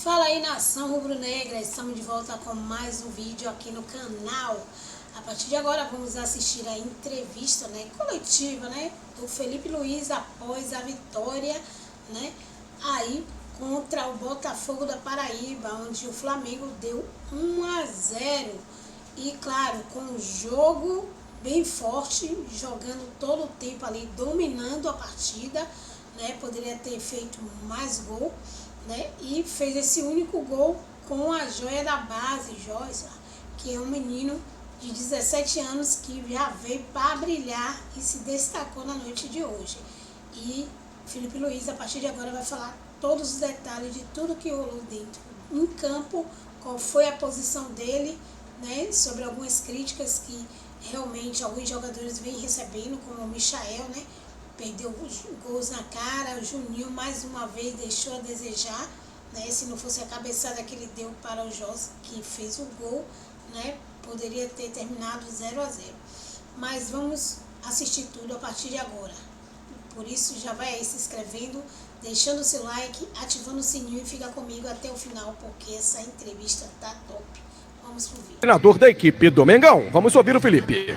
Fala aí, nação rubro-negra, estamos de volta com mais um vídeo aqui no canal. A partir de agora vamos assistir a entrevista, coletiva, do Felipe Luiz após a vitória, aí contra o Botafogo da Paraíba, onde o Flamengo deu 1-0 e, claro, com um jogo bem forte, jogando todo o tempo ali, dominando a partida, poderia ter feito mais gol, e fez esse único gol com a joia da base, Joyce, que é um menino de 17 anos que já veio para brilhar e se destacou na noite de hoje. E Felipe Luiz, a partir de agora, vai falar todos os detalhes de tudo que rolou dentro em campo, qual foi a posição dele, sobre algumas críticas que realmente alguns jogadores vêm recebendo, como o Michael, perdeu os gols na cara, o Juninho mais uma vez deixou a desejar, se não fosse a cabeçada que ele deu para o José, que fez o gol, poderia ter terminado 0-0. Mas vamos assistir tudo a partir de agora. Por isso já vai aí se inscrevendo, deixando o seu like, ativando o sininho e fica comigo até o final, porque essa entrevista tá top. Vamos pro vídeo. Treinador da equipe do Mengão, vamos ouvir o Felipe.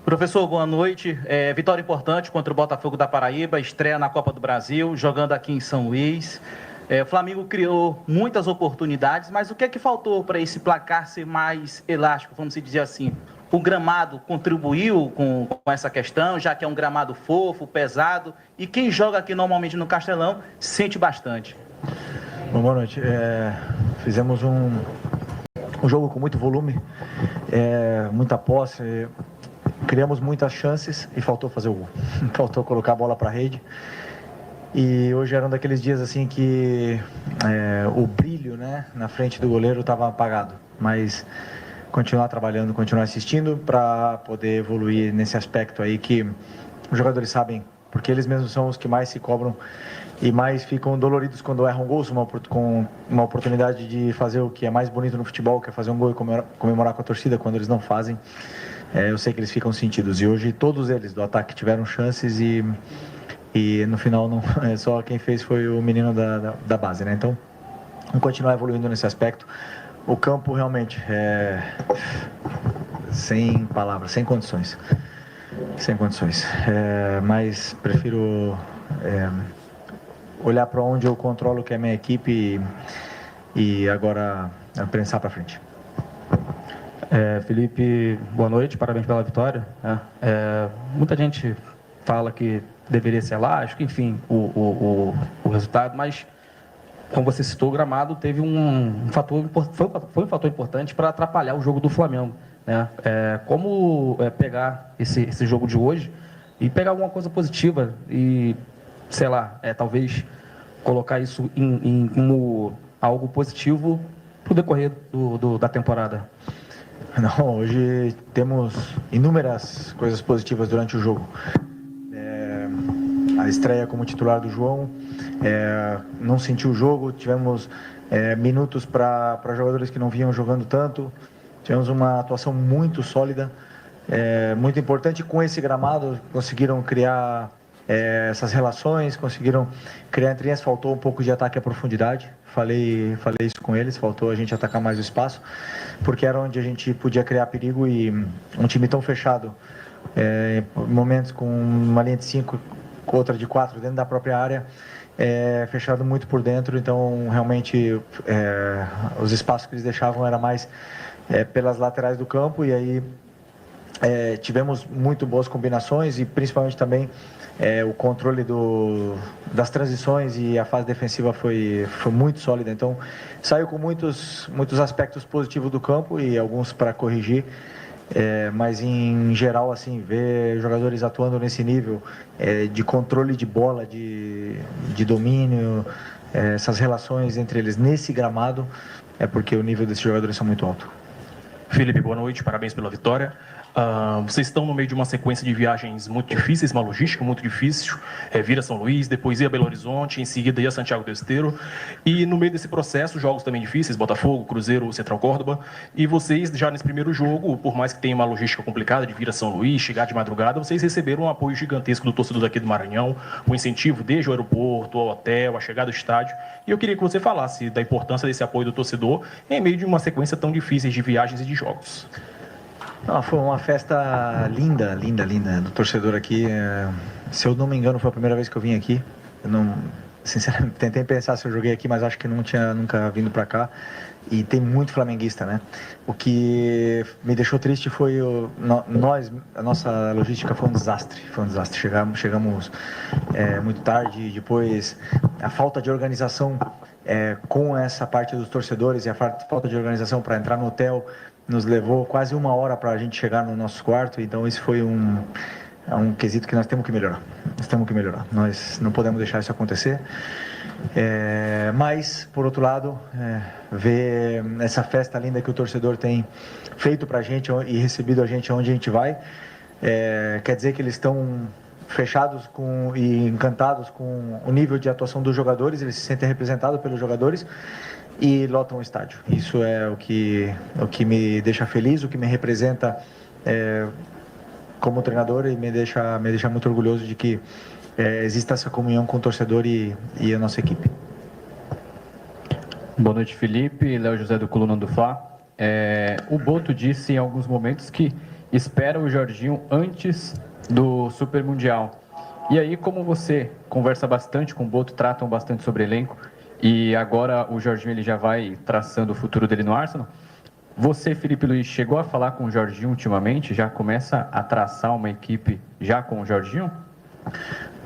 Professor, boa noite. Vitória importante contra o Botafogo da Paraíba, estreia na Copa do Brasil, jogando aqui em São Luís. O Flamengo criou muitas oportunidades, mas o que é que faltou para esse placar ser mais elástico, vamos dizer assim? O gramado contribuiu com essa questão, já que é um gramado fofo, pesado, e quem joga aqui normalmente no Castelão sente bastante. Bom, boa noite. Fizemos um jogo com muito volume, muita posse, criamos muitas chances e faltou fazer o gol. Faltou colocar a bola para a rede. E hoje era um daqueles dias assim que o brilho, na frente do goleiro estava apagado. Mas continuar trabalhando, continuar assistindo para poder evoluir nesse aspecto aí que os jogadores sabem, porque eles mesmos são os que mais se cobram e mais ficam doloridos quando erram gols, com uma oportunidade de fazer o que é mais bonito no futebol, que é fazer um gol e comemorar com a torcida quando eles não fazem. Eu sei que eles ficam sentidos, e hoje todos eles do ataque tiveram chances e no final não, só quem fez foi o menino da base, Então, vamos continuar evoluindo nesse aspecto. O campo realmente sem palavras, sem condições, mas prefiro olhar para onde eu controlo, que é a minha equipe, e agora pensar para frente. Felipe, boa noite, parabéns pela vitória. Muita gente fala que deveria ser elástico, enfim, o resultado, mas, como você citou, o gramado teve foi um fator importante para atrapalhar o jogo do Flamengo. Como pegar esse jogo de hoje e pegar alguma coisa positiva e, sei lá, talvez colocar isso como algo positivo para o decorrer da temporada? Não, hoje temos inúmeras coisas positivas durante o jogo. A estreia como titular do João, não sentiu o jogo, tivemos minutos para jogadores que não vinham jogando tanto, tivemos uma atuação muito sólida, muito importante. Com esse gramado conseguiram criar essas relações, conseguiram criar entre eles. Faltou um pouco de ataque à profundidade, falei isso com eles, faltou a gente atacar mais o espaço, porque era onde a gente podia criar perigo, e um time tão fechado, momentos com uma linha de 5, outra de 4 dentro da própria área, fechado muito por dentro, então realmente os espaços que eles deixavam era mais pelas laterais do campo, e aí tivemos muito boas combinações, e principalmente também o controle das transições, e a fase defensiva foi muito sólida. Então saiu com muitos aspectos positivos do campo e alguns para corrigir, mas em geral, assim, ver jogadores atuando nesse nível de controle de bola, de domínio, essas relações entre eles nesse gramado, porque o nível desses jogadores são muito alto. Felipe, boa noite, parabéns pela vitória. Vocês estão no meio de uma sequência de viagens muito difíceis, uma logística muito difícil, vira São Luís, depois ia Belo Horizonte, em seguida ia Santiago do Esteiro, e no meio desse processo, jogos também difíceis, Botafogo, Cruzeiro, Central Córdoba, e vocês já nesse primeiro jogo, por mais que tenha uma logística complicada de vir a São Luís, chegar de madrugada, vocês receberam um apoio gigantesco do torcedor daqui do Maranhão, o incentivo desde o aeroporto, ao hotel, a chegada do estádio, e eu queria que você falasse da importância desse apoio do torcedor em meio de uma sequência tão difícil de viagens e de jogos. Foi uma festa linda, linda, linda do torcedor aqui. Se eu não me engano, foi a primeira vez que eu vim aqui. Eu não, sinceramente, tentei pensar se eu joguei aqui, mas acho que não tinha nunca vindo para cá. E tem muito flamenguista, né? O que me deixou triste foi a nossa logística foi um desastre. Foi um desastre. Chegamos muito tarde, depois a falta de organização com essa parte dos torcedores e a falta de organização para entrar no hotel nos levou quase 1 hora para a gente chegar no nosso quarto. Então isso foi um quesito que nós temos que melhorar. Nós não podemos deixar isso acontecer. Mas, por outro lado, ver essa festa linda que o torcedor tem feito para a gente e recebido a gente onde a gente vai, quer dizer que eles estão fechados e encantados com o nível de atuação dos jogadores, eles se sentem representados pelos jogadores e lotam o estádio. Isso é o que me deixa feliz, o que me representa como treinador, e me deixa muito orgulhoso de que exista essa comunhão com o torcedor e a nossa equipe. Boa noite, Felipe. Léo José do Coluna do Fla. O Boto disse em alguns momentos que espera o Jorginho antes do Super Mundial. E aí, como você conversa bastante com o Boto, tratam bastante sobre elenco, e agora o Jorginho ele já vai traçando o futuro dele no Arsenal, você, Felipe Luiz, chegou a falar com o Jorginho ultimamente? Já começa a traçar uma equipe já com o Jorginho?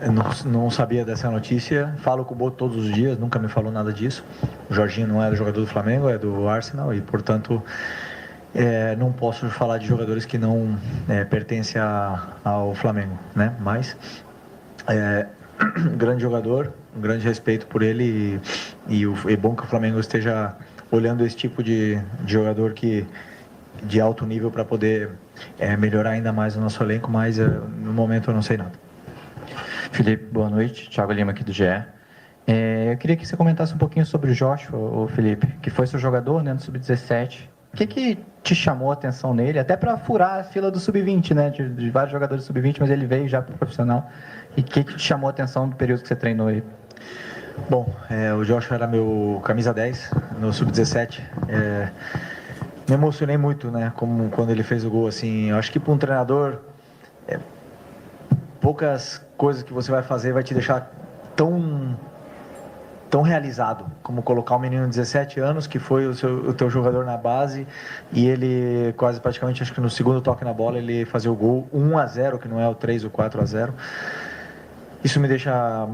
Eu não sabia dessa notícia. Falo com o Boto todos os dias, nunca me falou nada disso. O Jorginho não é jogador do Flamengo, é do Arsenal, e portanto não posso falar de jogadores que não pertencem ao Flamengo, né? Mas grande jogador, um grande respeito por ele, e é bom que o Flamengo esteja olhando esse tipo de jogador de alto nível para poder melhorar ainda mais o nosso elenco, mas no momento eu não sei nada. Felipe, boa noite. Thiago Lima aqui do GE. Eu queria que você comentasse um pouquinho sobre o Joshua, o Felipe, que foi seu jogador, né, no Sub-17. O que te chamou a atenção nele, até para furar a fila do Sub-20, né, de vários jogadores do Sub-20, mas ele veio já para o profissional. E o que te chamou a atenção do período que você treinou ele? Bom, o Joshua era meu camisa 10 no Sub-17. Me emocionei muito, né, como quando ele fez o gol, assim. Eu acho que para um treinador, poucas coisas que você vai fazer vai te deixar tão realizado como colocar um menino de 17 anos que foi o teu jogador na base, e ele quase praticamente, acho que no segundo toque na bola, ele fazia o gol 1-0, que não é o 3 ou 4-0. Isso me deixa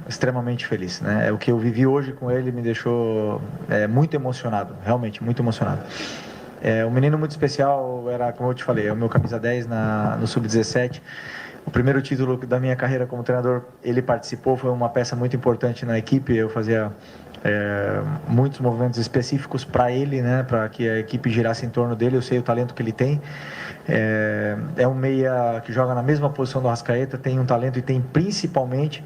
extremamente feliz, né? O que eu vivi hoje com ele me deixou muito emocionado, realmente muito emocionado. Um menino muito especial, era, como eu te falei, é o meu camisa 10 no Sub-17. O primeiro título da minha carreira como treinador, ele participou, foi uma peça muito importante na equipe. Eu fazia muitos movimentos específicos para ele, né, para que a equipe girasse em torno dele. Eu sei o talento que ele tem. É um meia que joga na mesma posição do Arrascaeta, tem um talento e tem principalmente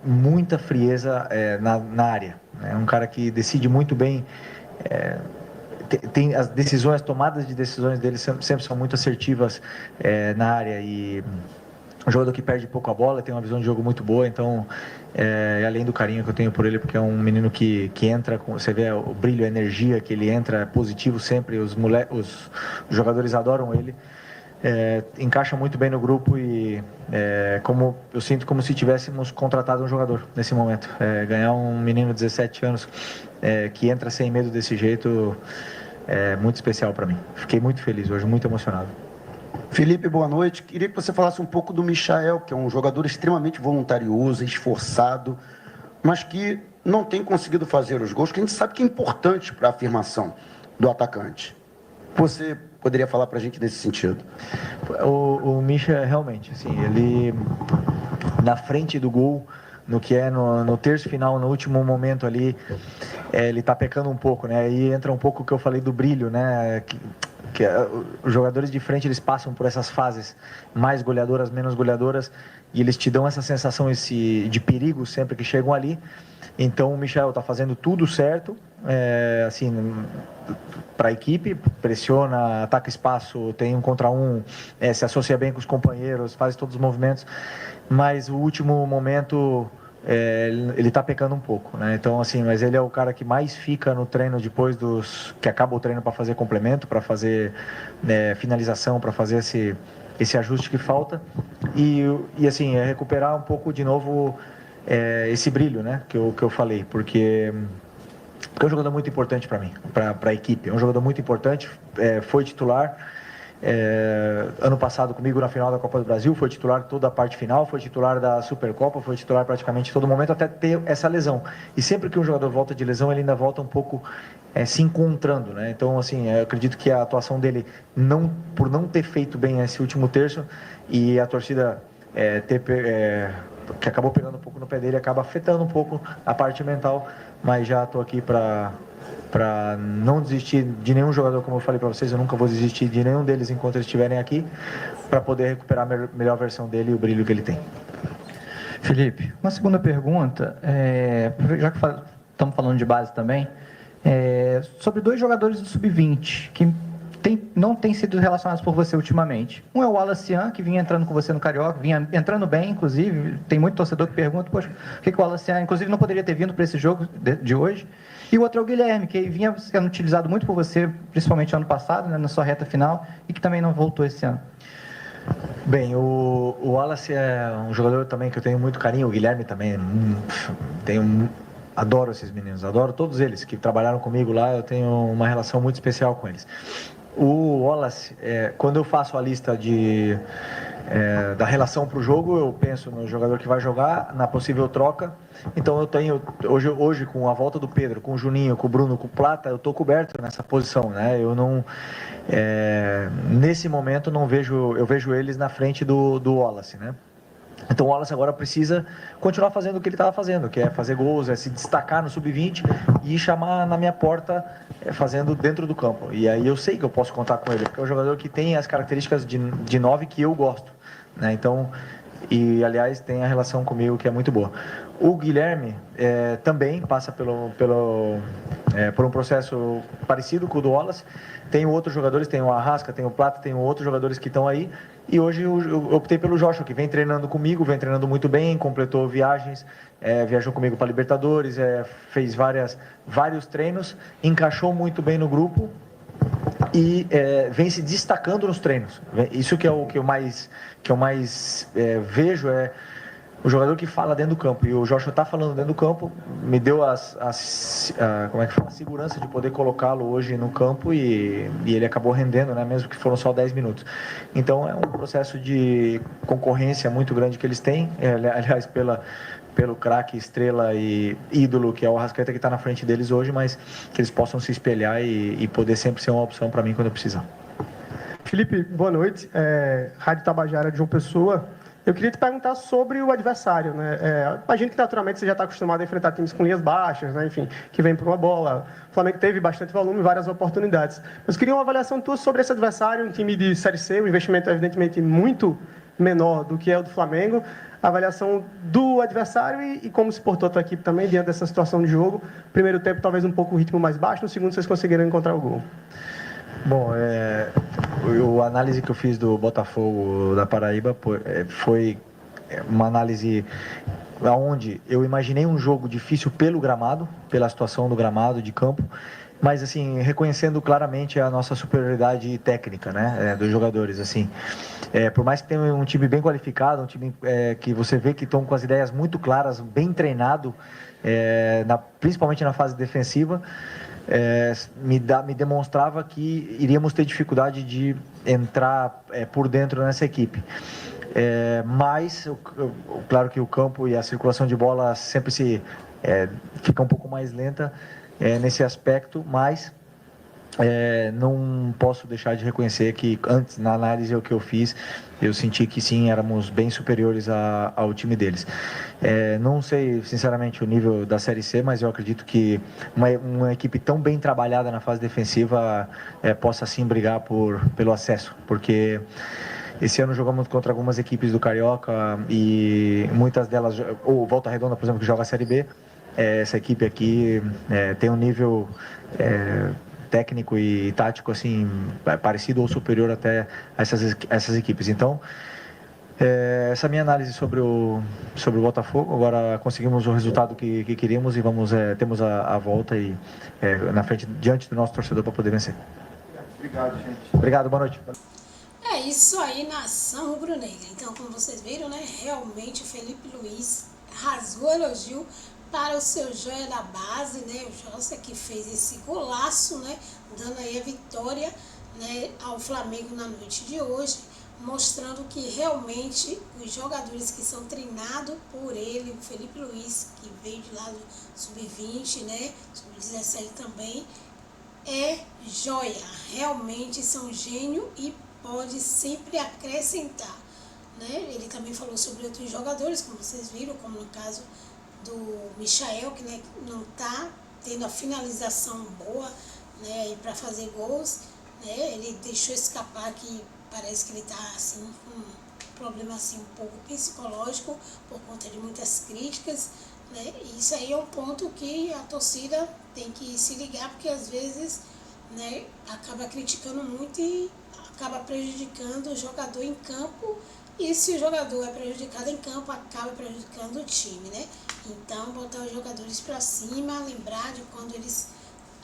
muita frieza na área. É um cara que decide muito bem. Tem as tomadas de decisões dele sempre são muito assertivas na área, e um jogador que perde pouco a bola, tem uma visão de jogo muito boa. Então, além do carinho que eu tenho por ele, porque é um menino que entra, você vê o brilho, a energia que ele entra, positivo sempre, os jogadores adoram ele, encaixa muito bem no grupo, e eu sinto como se tivéssemos contratado um jogador nesse momento. Ganhar um menino de 17 anos que entra sem medo desse jeito é muito especial para mim. Fiquei muito feliz hoje, muito emocionado. Felipe, boa noite. Queria que você falasse um pouco do Michael, que é um jogador extremamente voluntarioso, esforçado, mas que não tem conseguido fazer os gols, que a gente sabe que é importante para a afirmação do atacante. Você poderia falar para a gente nesse sentido? O Micha, realmente, assim, ele na frente do gol, no que no terço final, no último momento ali, ele está pecando um pouco, né? Aí entra um pouco o que eu falei do brilho, né? Os jogadores de frente, eles passam por essas fases mais goleadoras, menos goleadoras, e eles te dão essa sensação de perigo sempre que chegam ali. Então o Michael está fazendo tudo certo, assim, para a equipe, pressiona, ataca espaço, tem 1 contra 1, se associa bem com os companheiros, faz todos os movimentos, mas o último momento ele está pecando um pouco, né? Então, assim, mas ele é o cara que mais fica no treino depois que acaba o treino para fazer complemento, para fazer finalização, para fazer esse ajuste que falta e assim, recuperar um pouco de novo esse brilho, né? Que eu falei, porque é um jogador muito importante para mim, para a equipe. É um jogador muito importante, foi titular ano passado comigo na final da Copa do Brasil, foi titular toda a parte final, foi titular da Supercopa, foi titular praticamente todo momento até ter essa lesão. E sempre que um jogador volta de lesão, ele ainda volta um pouco se encontrando, né? Então, assim, eu acredito que a atuação dele, por não ter feito bem esse último terço, e a torcida que acabou pegando um pouco no pé dele, acaba afetando um pouco a parte mental, mas já estou aqui para não desistir de nenhum jogador, como eu falei para vocês, eu nunca vou desistir de nenhum deles enquanto eles estiverem aqui, para poder recuperar a melhor versão dele e o brilho que ele tem. Felipe, uma segunda pergunta, já que estamos falando de base também, sobre 2 jogadores do Sub-20 que não têm sido relacionados por você ultimamente. Um é o Wallace, que vinha entrando com você no Carioca, vinha entrando bem, inclusive, tem muito torcedor que pergunta, poxa, por que o Wallace, inclusive, não poderia ter vindo para esse jogo de hoje? E o outro é o Guilherme, que vinha sendo utilizado muito por você, principalmente ano passado, né, na sua reta final, e que também não voltou esse ano. Bem, o Wallace é um jogador também que eu tenho muito carinho, o Guilherme também, adoro esses meninos, adoro todos eles que trabalharam comigo lá, eu tenho uma relação muito especial com eles. O Wallace, quando eu faço a lista da relação para o jogo, eu penso no jogador que vai jogar, na possível troca. Então eu tenho, hoje com a volta do Pedro, com o Juninho, com o Bruno, com o Plata, eu estou coberto nessa posição, né? Eu não, nesse momento eu vejo eles na frente do Wallace, né? Então o Wallace agora precisa continuar fazendo o que ele estava fazendo, que é fazer gols, se destacar no Sub-20 e chamar na minha porta fazendo dentro do campo. E aí eu sei que eu posso contar com ele, porque é um jogador que tem as características de 9 que eu gosto, né? Então, e aliás tem a relação comigo que é muito boa. O Guilherme também passa por um processo parecido com o do Wallace. Tem outros jogadores, tem o Arrasca, tem o Plata, tem outros jogadores que estão aí. E hoje eu optei pelo Joshua, que vem treinando comigo, vem treinando muito bem, completou viagens, viajou comigo para Libertadores, fez vários treinos, encaixou muito bem no grupo e vem se destacando nos treinos. Isso que é o que eu mais vejo, o jogador que fala dentro do campo, e o Joshua está falando dentro do campo, me deu a segurança de poder colocá-lo hoje no campo e ele acabou rendendo, né, mesmo que foram só 10 minutos. Então é um processo de concorrência muito grande que eles têm, aliás, pelo craque, estrela e ídolo que é o Arrascaeta, que está na frente deles hoje, mas que eles possam se espelhar e poder sempre ser uma opção para mim quando eu precisar. Felipe, boa noite. Rádio Tabajara de João Pessoa. Eu queria te perguntar sobre o adversário, né? Imagino que naturalmente você já está acostumado a enfrentar times com linhas baixas, né? Enfim, que vem por uma bola. O Flamengo teve bastante volume e várias oportunidades. Mas eu queria uma avaliação tua sobre esse adversário, um time de Série C, um investimento evidentemente muito menor do que é o do Flamengo. A avaliação do adversário e como se portou a tua equipe também diante dessa situação de jogo. Primeiro tempo talvez um pouco o ritmo mais baixo, no segundo vocês conseguiram encontrar o gol. Bom, a análise que eu fiz do Botafogo da Paraíba foi uma análise onde eu imaginei um jogo difícil pelo gramado, pela situação do gramado, de campo, mas assim, reconhecendo claramente a nossa superioridade técnica, né, dos jogadores, assim. Por mais que tenha um time bem qualificado, um time que você vê que estão com as ideias muito claras, bem treinado, principalmente na fase defensiva, me demonstrava que iríamos ter dificuldade de entrar por dentro nessa equipe. Mas, claro que o campo e a circulação de bola sempre fica um pouco mais lenta nesse aspecto, mas não posso deixar de reconhecer que antes, na análise que eu fiz, eu senti que sim, éramos bem superiores ao time deles. Não sei, sinceramente, o nível da Série C, mas eu acredito que uma equipe tão bem trabalhada na fase defensiva possa sim brigar pelo acesso, porque esse ano jogamos contra algumas equipes do Carioca e muitas delas, ou Volta Redonda, por exemplo, que joga a Série B, essa equipe aqui tem um nível técnico e tático assim parecido ou superior até a essas equipes. Então, essa minha análise sobre o Botafogo. Agora conseguimos o resultado que queríamos e temos a volta e na frente, diante do nosso torcedor, para poder vencer. Obrigado, gente. Obrigado, boa noite. É isso aí, nação rubro-negra. Então, como vocês viram, né, realmente o Felipe Luiz rasgou elogio para o seu joia da base, né, o Jossa, que fez esse golaço, né, dando aí a vitória, né, ao Flamengo na noite de hoje, mostrando que realmente os jogadores que são treinados por ele, o Felipe Luiz, que veio de lá do Sub-20, né, Sub-17 também, é joia, realmente são gênio e pode sempre acrescentar, né? Ele também falou sobre outros jogadores, como vocês viram, como no caso do Michael, que, né, não está tendo a finalização boa, né, para fazer gols, né? Ele deixou escapar que parece que ele está assim, com um problema assim, um pouco psicológico por conta de muitas críticas, né? E isso aí é um ponto que a torcida tem que se ligar, porque às vezes, né, acaba criticando muito e acaba prejudicando o jogador em campo, e se o jogador é prejudicado em campo, acaba prejudicando o time, né? Então, botar os jogadores para cima, lembrar de quando eles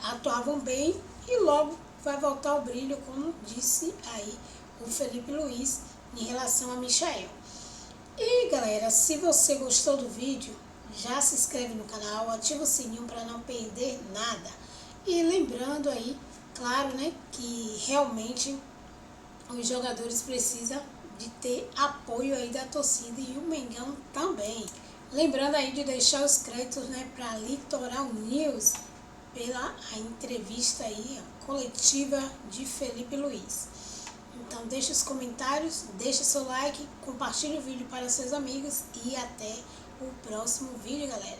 atuavam bem e logo vai voltar o brilho, como disse aí o Felipe Luiz em relação a Michael. E galera, se você gostou do vídeo, já se inscreve no canal, ativa o sininho para não perder nada. E lembrando aí, claro, né, que realmente os jogadores precisam de ter apoio aí da torcida e o Mengão também. Lembrando aí de deixar os créditos, né, para Litoral News pela entrevista aí, a coletiva de Felipe Luiz. Então deixa os comentários, deixa seu like, compartilhe o vídeo para seus amigos e até o próximo vídeo, galera.